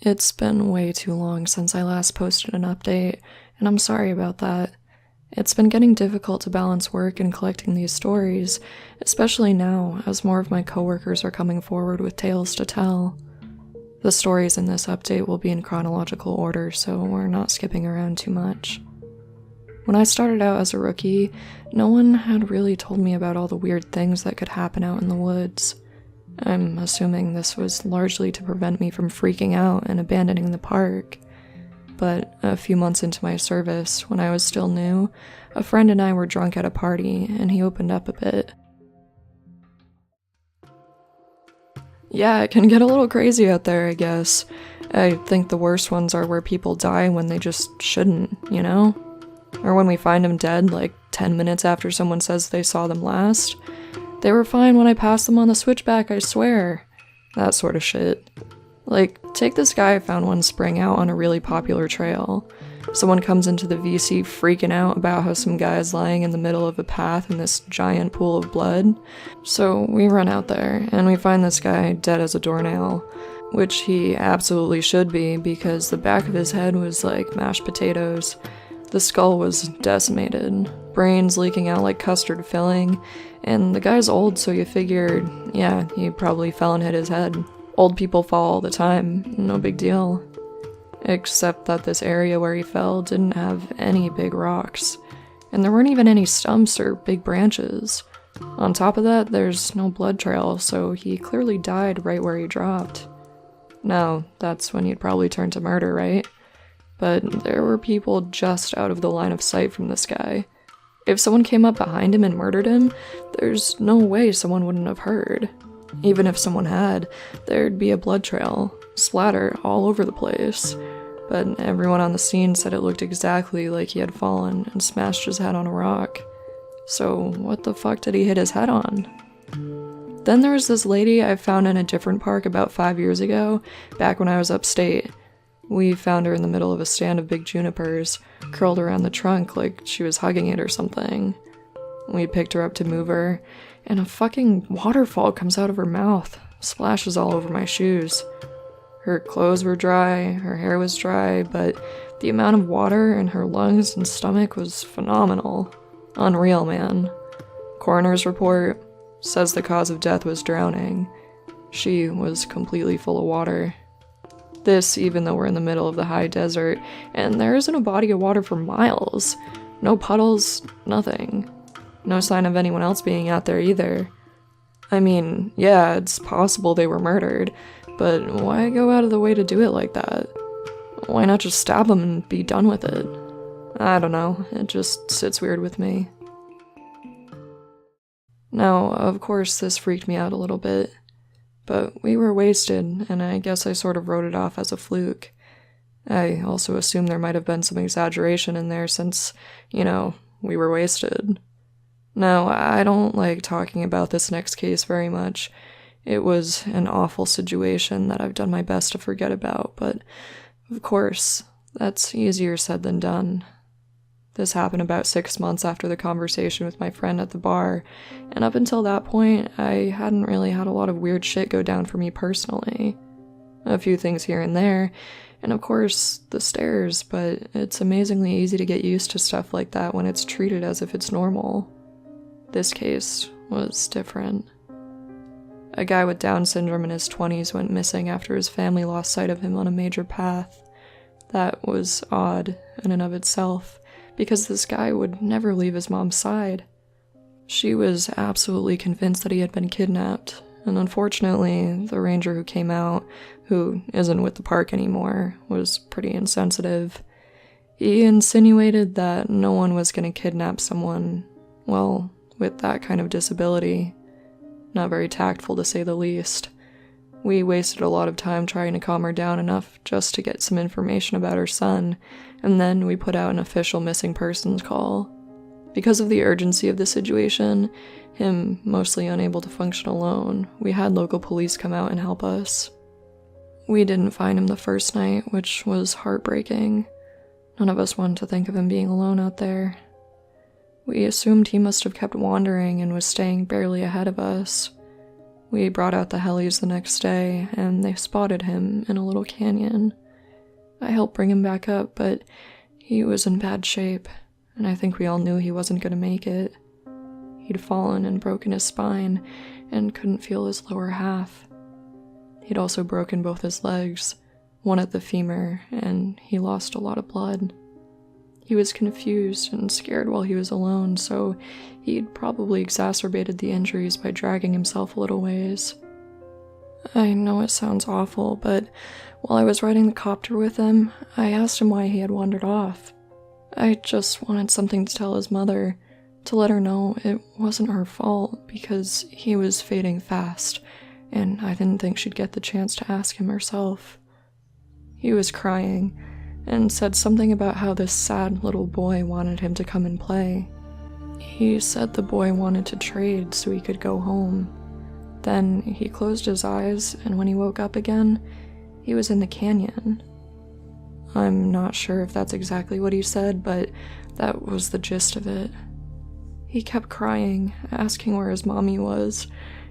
It's been way too long since I last posted an update, and I'm sorry about that. It's been getting difficult to balance work and collecting these stories, especially now as more of my coworkers are coming forward with tales to tell. The stories in this update will be in chronological order, so we're not skipping around too much. When I started out as a rookie, no one had really told me about all the weird things that could happen out in the woods. I'm assuming this was largely to prevent me from freaking out and abandoning the park. But a few months into my service, when I was still new, a friend and I were drunk at a party, and he opened up a bit. Yeah, it can get a little crazy out there, I guess. I think the worst ones are where people die when they just shouldn't, you know? Or when we find them dead, like 10 minutes after someone says they saw them last. They were fine when I passed them on the switchback, I swear. That sort of shit. Like, take this guy I found one spring out on a really popular trail. Someone comes into the VC freaking out about how some guy's lying in the middle of a path in this giant pool of blood. So we run out there, and we find this guy dead as a doornail. Which he absolutely should be, because the back of his head was like mashed potatoes. The skull was decimated, brains leaking out like custard filling, and the guy's old, so you figured, yeah, he probably fell and hit his head. Old people fall all the time, no big deal. Except that this area where he fell didn't have any big rocks, and there weren't even any stumps or big branches. On top of that, there's no blood trail, so he clearly died right where he dropped. Now, that's when you'd probably turn to murder, right? But there were people just out of the line of sight from this guy. If someone came up behind him and murdered him, there's no way someone wouldn't have heard. Even if someone had, there'd be a blood trail, splatter all over the place. But everyone on the scene said it looked exactly like he had fallen and smashed his head on a rock. So what the fuck did he hit his head on? Then there was this lady I found in a different park about 5 years ago, back when I was upstate. We found her in the middle of a stand of big junipers, curled around the trunk like she was hugging it or something. We picked her up to move her, and a fucking waterfall comes out of her mouth, splashes all over my shoes. Her clothes were dry, her hair was dry, but the amount of water in her lungs and stomach was phenomenal. Unreal, man. Coroner's report says the cause of death was drowning. She was completely full of water. This even though we're in the middle of the high desert, and there isn't a body of water for miles. No puddles, nothing. No sign of anyone else being out there either. I mean, yeah, it's possible they were murdered, but why go out of the way to do it like that? Why not just stab them and be done with it? I don't know, it just sits weird with me. Now, of course, this freaked me out a little bit. But we were wasted, and I guess I sort of wrote it off as a fluke. I also assume there might have been some exaggeration in there since, you know, we were wasted. No, I don't like talking about this next case very much. It was an awful situation that I've done my best to forget about, but of course, that's easier said than done. This happened about 6 months after the conversation with my friend at the bar, and up until that point, I hadn't really had a lot of weird shit go down for me personally. A few things here and there, and of course, the stares, but it's amazingly easy to get used to stuff like that when it's treated as if it's normal. This case was different. A guy with Down syndrome in his 20s went missing after his family lost sight of him on a major path. That was odd in and of itself, because this guy would never leave his mom's side. She was absolutely convinced that he had been kidnapped, and unfortunately, the ranger who came out, who isn't with the park anymore, was pretty insensitive. He insinuated that no one was going to kidnap someone, well, with that kind of disability. Not very tactful, to say the least. We wasted a lot of time trying to calm her down enough just to get some information about her son, and then we put out an official missing persons call. Because of the urgency of the situation, him mostly unable to function alone, we had local police come out and help us. We didn't find him the first night, which was heartbreaking. None of us wanted to think of him being alone out there. We assumed he must have kept wandering and was staying barely ahead of us. We brought out the helis the next day, and they spotted him in a little canyon. I helped bring him back up, but he was in bad shape, and I think we all knew he wasn't going to make it. He'd fallen and broken his spine, and couldn't feel his lower half. He'd also broken both his legs, one at the femur, and he lost a lot of blood. He was confused and scared while he was alone, so he'd probably exacerbated the injuries by dragging himself a little ways. I know it sounds awful, but while I was riding the copter with him, I asked him why he had wandered off. I just wanted something to tell his mother, to let her know it wasn't her fault, because he was fading fast, and I didn't think she'd get the chance to ask him herself. He was crying, and said something about how this sad little boy wanted him to come and play. He said the boy wanted to trade so he could go home. Then he closed his eyes, and when he woke up again, he was in the canyon. I'm not sure if that's exactly what he said, but that was the gist of it. He kept crying, asking where his mommy was,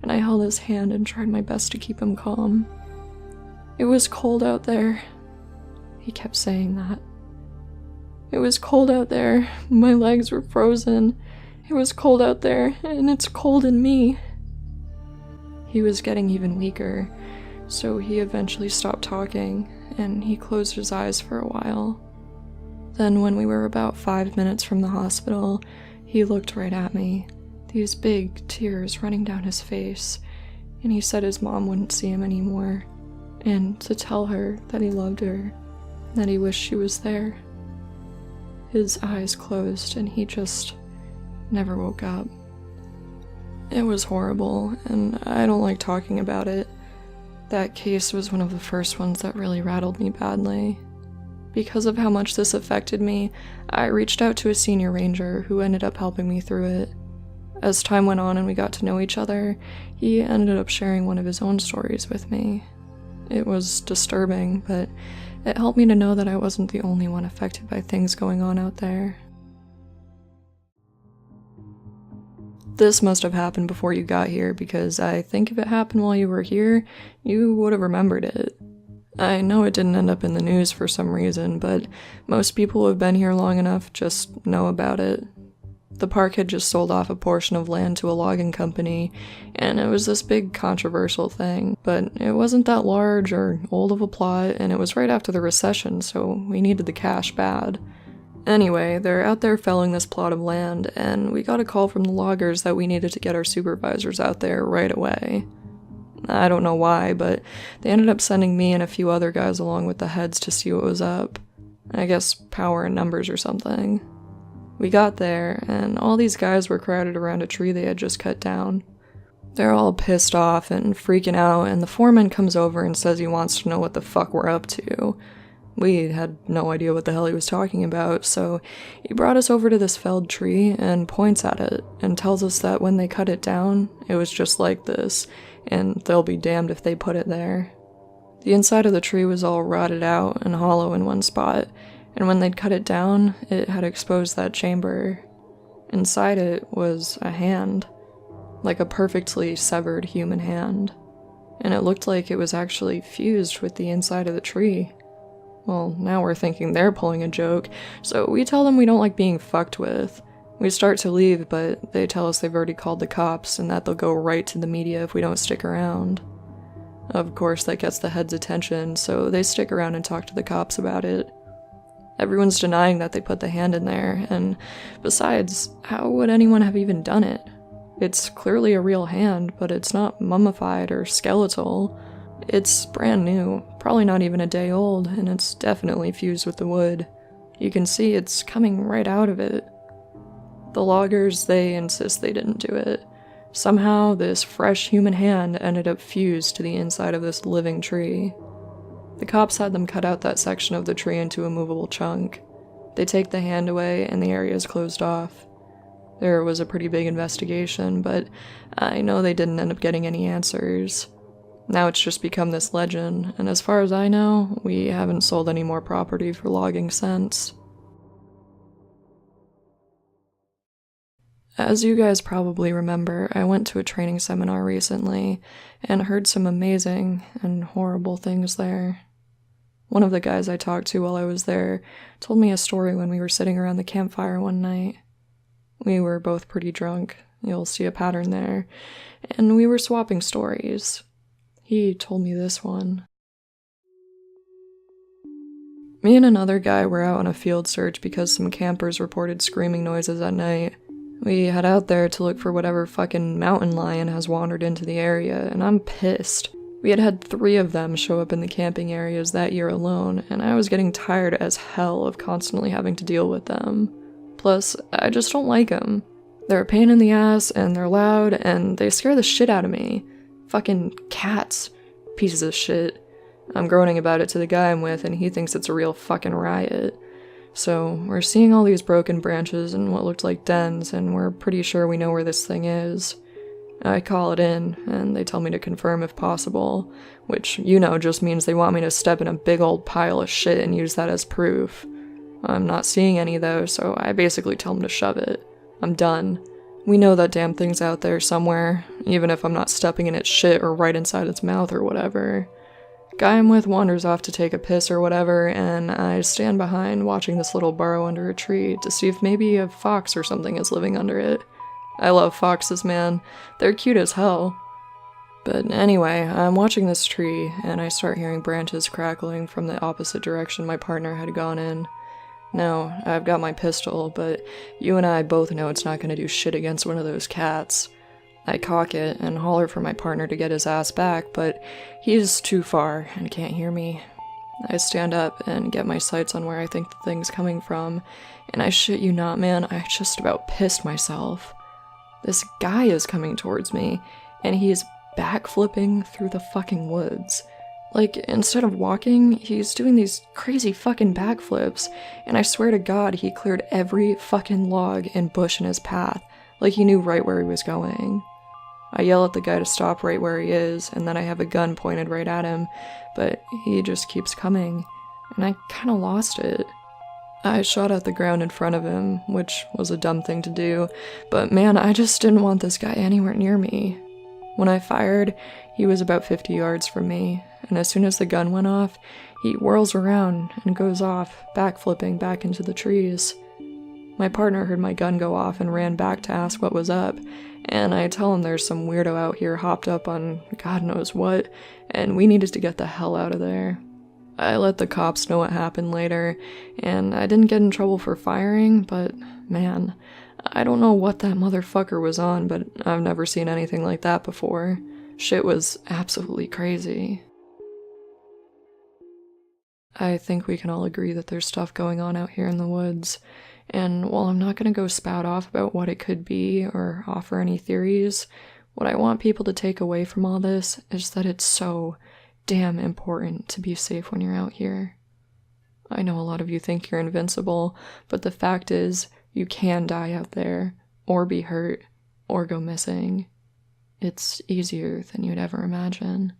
and I held his hand and tried my best to keep him calm. It was cold out there. He kept saying that. It was cold out there. My legs were frozen. It was cold out there, and it's cold in me. He was getting even weaker, so he eventually stopped talking, and he closed his eyes for a while. Then when we were about 5 minutes from the hospital, he looked right at me, these big tears running down his face, and he said his mom wouldn't see him anymore, and to tell her that he loved her, that he wished she was there. His eyes closed, and he just never woke up. It was horrible, and I don't like talking about it. That case was one of the first ones that really rattled me badly. Because of how much this affected me, I reached out to a senior ranger who ended up helping me through it. As time went on and we got to know each other, he ended up sharing one of his own stories with me. It was disturbing, but it helped me to know that I wasn't the only one affected by things going on out there. This must have happened before you got here, because I think if it happened while you were here, you would have remembered it. I know it didn't end up in the news for some reason, but most people who have been here long enough just know about it. The park had just sold off a portion of land to a logging company, and it was this big controversial thing, but it wasn't that large or old of a plot, and it was right after the recession, so we needed the cash bad. Anyway, they're out there felling this plot of land, and we got a call from the loggers that we needed to get our supervisors out there right away. I don't know why, but they ended up sending me and a few other guys along with the heads to see what was up. I guess power in numbers or something. We got there, and all these guys were crowded around a tree they had just cut down. They're all pissed off and freaking out, and the foreman comes over and says he wants to know what the fuck we're up to. We had no idea what the hell he was talking about, so he brought us over to this felled tree and points at it and tells us that when they cut it down, it was just like this, and they'll be damned if they put it there. The inside of the tree was all rotted out and hollow in one spot, and when they'd cut it down, it had exposed that chamber. Inside it was a hand, like a perfectly severed human hand, and it looked like it was actually fused with the inside of the tree. Well, now we're thinking they're pulling a joke, so we tell them we don't like being fucked with. We start to leave, but they tell us they've already called the cops and that they'll go right to the media if we don't stick around. Of course, that gets the head's attention, so they stick around and talk to the cops about it. Everyone's denying that they put the hand in there, and besides, how would anyone have even done it? It's clearly a real hand, but it's not mummified or skeletal. It's brand new, probably not even a day old, and it's definitely fused with the wood. You can see it's coming right out of it. The loggers, they insist they didn't do it. Somehow, this fresh human hand ended up fused to the inside of this living tree. The cops had them cut out that section of the tree into a movable chunk. They take the hand away, and the area is closed off. There was a pretty big investigation, but I know they didn't end up getting any answers. Now it's just become this legend, and as far as I know, we haven't sold any more property for logging since. As you guys probably remember, I went to a training seminar recently and heard some amazing and horrible things there. One of the guys I talked to while I was there told me a story when we were sitting around the campfire one night. We were both pretty drunk, you'll see a pattern there, and we were swapping stories. He told me this one. Me and another guy were out on a field search because some campers reported screaming noises at night. We head out there to look for whatever fucking mountain lion has wandered into the area, and I'm pissed. We had had 3 of them show up in the camping areas that year alone, and I was getting tired as hell of constantly having to deal with them. Plus, I just don't like them. They're a pain in the ass, and they're loud, and they scare the shit out of me. Fucking cats. Pieces of shit. I'm groaning about it to the guy I'm with, and he thinks it's a real fucking riot. So, we're seeing all these broken branches and what looked like dens, and we're pretty sure we know where this thing is. I call it in, and they tell me to confirm if possible, which, just means they want me to step in a big old pile of shit and use that as proof. I'm not seeing any though, so I basically tell them to shove it. I'm done. We know that damn thing's out there somewhere, even if I'm not stepping in its shit or right inside its mouth or whatever. Guy I'm with wanders off to take a piss or whatever, and I stand behind watching this little burrow under a tree to see if maybe a fox or something is living under it. I love foxes, man. They're cute as hell. But anyway, I'm watching this tree, and I start hearing branches crackling from the opposite direction my partner had gone in. Now, I've got my pistol, but you and I both know it's not going to do shit against one of those cats. I cock it and holler for my partner to get his ass back, but he's too far and can't hear me. I stand up and get my sights on where I think the thing's coming from, and I shit you not, man, I just about pissed myself. This guy is coming towards me, and he's backflipping through the fucking woods. Like, instead of walking, he's doing these crazy fucking backflips, and I swear to God he cleared every fucking log and bush in his path, like he knew right where he was going. I yell at the guy to stop right where he is, and then I have a gun pointed right at him, but he just keeps coming, and I kinda lost it. I shot at the ground in front of him, which was a dumb thing to do, but man, I just didn't want this guy anywhere near me. When I fired, he was about 50 yards from me, and as soon as the gun went off, he whirls around and goes off, backflipping back into the trees. My partner heard my gun go off and ran back to ask what was up, and I tell him there's some weirdo out here hopped up on God knows what, and we needed to get the hell out of there. I let the cops know what happened later, and I didn't get in trouble for firing, but man, I don't know what that motherfucker was on, but I've never seen anything like that before. Shit was absolutely crazy. I think we can all agree that there's stuff going on out here in the woods, and while I'm not going to go spout off about what it could be or offer any theories, what I want people to take away from all this is that it's so damn important to be safe when you're out here. I know a lot of you think you're invincible, but the fact is, you can die out there, or be hurt, or go missing. It's easier than you'd ever imagine.